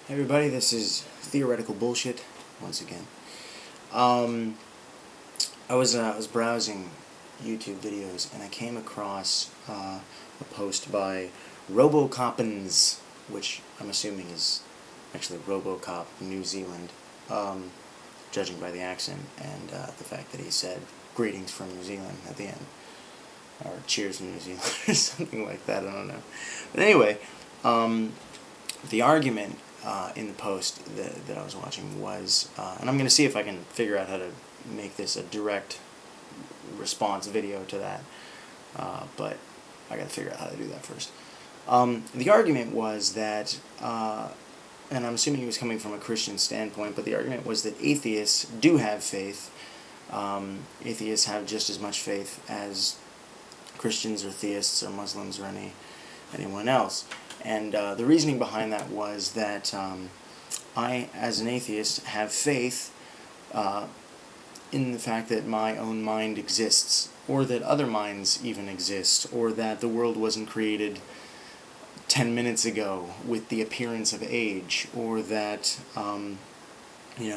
Hey everybody, this is Theoretical Bullshit once again. I was browsing YouTube videos and I came across a post by Robocoppins, which I'm assuming is actually Robocop New Zealand, judging by the accent and the fact that he said greetings from New Zealand at the end, or cheers from New Zealand or something like that. I don't know. But anyway, the argument in the post that I was watching was, and I'm going to see if I can figure out how to make this a direct response video to that, but I got to figure out how to do that first. The argument was that, and I'm assuming he was coming from a Christian standpoint, but the argument was that atheists do have faith. Atheists have just as much faith as Christians or theists or Muslims or anyone else. And the reasoning behind that was that I, as an atheist, have faith in the fact that my own mind exists, or that other minds even exist, or that the world wasn't created 10 minutes ago with the appearance of age, or that,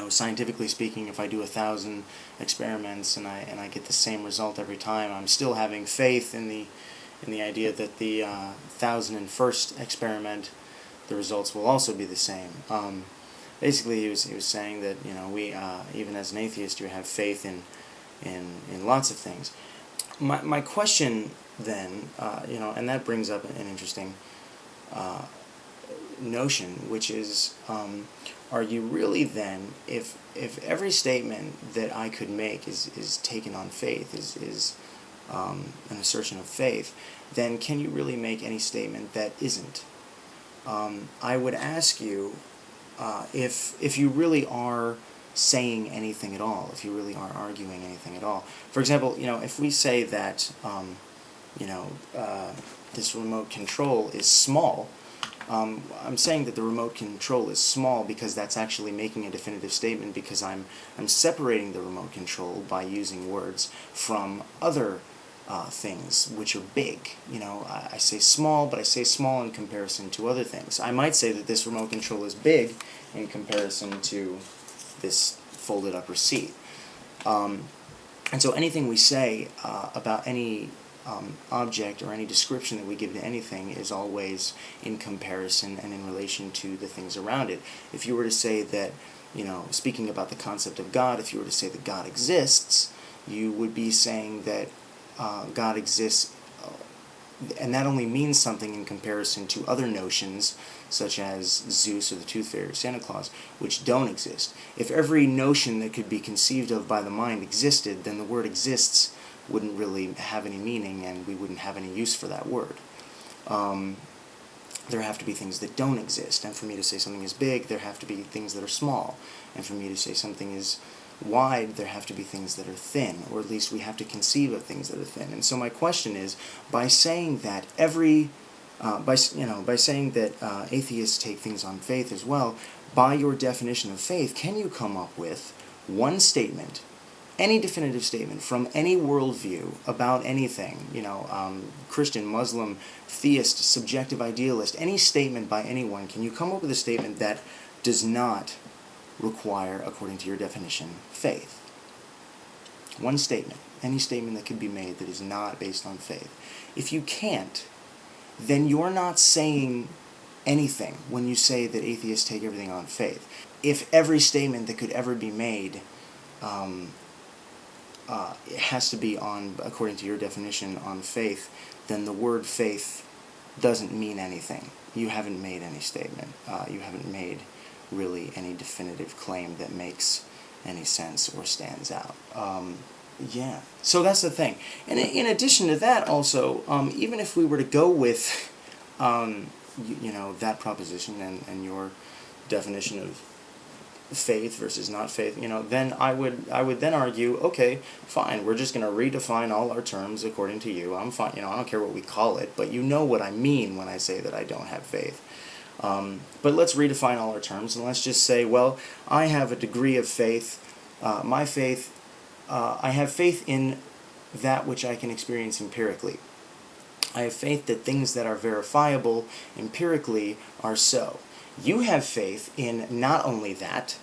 scientifically speaking, if I do 1,000 experiments and I get the same result every time, I'm still having faith in the idea that the 1,001st experiment, the results will also be the same. Basically, he was saying that we even as an atheist, you have faith in lots of things. My question then, and that brings up an interesting notion, which is, are you really then, if every statement that I could make is taken on faith, is an assertion of faith, then can you really make any statement that isn't? I would ask you if you really are saying anything at all, if you really are arguing anything at all. For example, if we say that this remote control is small, I'm saying that the remote control is small because that's actually making a definitive statement, because I'm separating the remote control by using words from other things which are big. I say small, but I say small in comparison to other things. I might say that this remote control is big in comparison to this folded up receipt. And so anything we say about any object or any description that we give to anything is always in comparison and in relation to the things around it. If you were to say that, speaking about the concept of God, if you were to say that God exists, you would be saying that God exists, and that only means something in comparison to other notions, such as Zeus or the Tooth Fairy or Santa Claus, which don't exist. If every notion that could be conceived of by the mind existed, then the word exists wouldn't really have any meaning, and we wouldn't have any use for that word. There have to be things that don't exist, and for me to say something is big, there have to be things that are small, and for me to say something is wide, there have to be things that are thin, or at least we have to conceive of things that are thin. And so my question is, by saying that atheists take things on faith as well, by your definition of faith, can you come up with one statement, any definitive statement from any worldview about anything, Christian, Muslim, theist, subjective idealist, any statement by anyone, can you come up with a statement that does not require, according to your definition, faith? One statement, any statement that could be made that is not based on faith. If you can't, then you're not saying anything when you say that atheists take everything on faith. If every statement that could ever be made it has to be on, according to your definition, on faith, then the word faith doesn't mean anything. You haven't made any statement. You haven't made really any definitive claim that makes any sense or stands out. So that's the thing. And in addition to that, also, even if we were to go with, that proposition and your definition of faith versus not faith, then I would then argue, okay, fine, we're just going to redefine all our terms according to you. I'm fine, I don't care what we call it, but you know what I mean when I say that I don't have faith. But let's redefine all our terms, and let's just say, well, I have a degree of faith. My faith, I have faith in that which I can experience empirically. I have faith that things that are verifiable empirically are so. You have faith in not only that,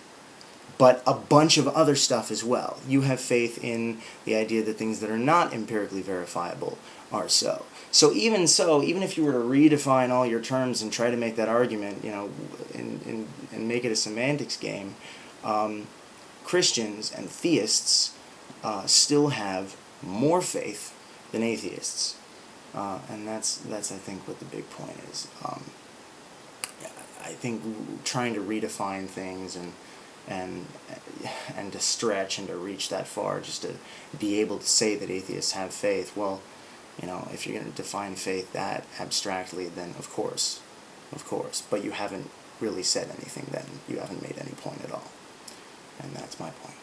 but a bunch of other stuff as well. You have faith in the idea that things that are not empirically verifiable are so. So, even if you were to redefine all your terms and try to make that argument, and make it a semantics game, Christians and theists still have more faith than atheists, and that's I think what the big point is. I think trying to redefine things and to stretch and to reach that far, just to be able to say that atheists have faith. Well, if you're going to define faith that abstractly, then of course, but you haven't really said anything then. You haven't made any point at all. And that's my point.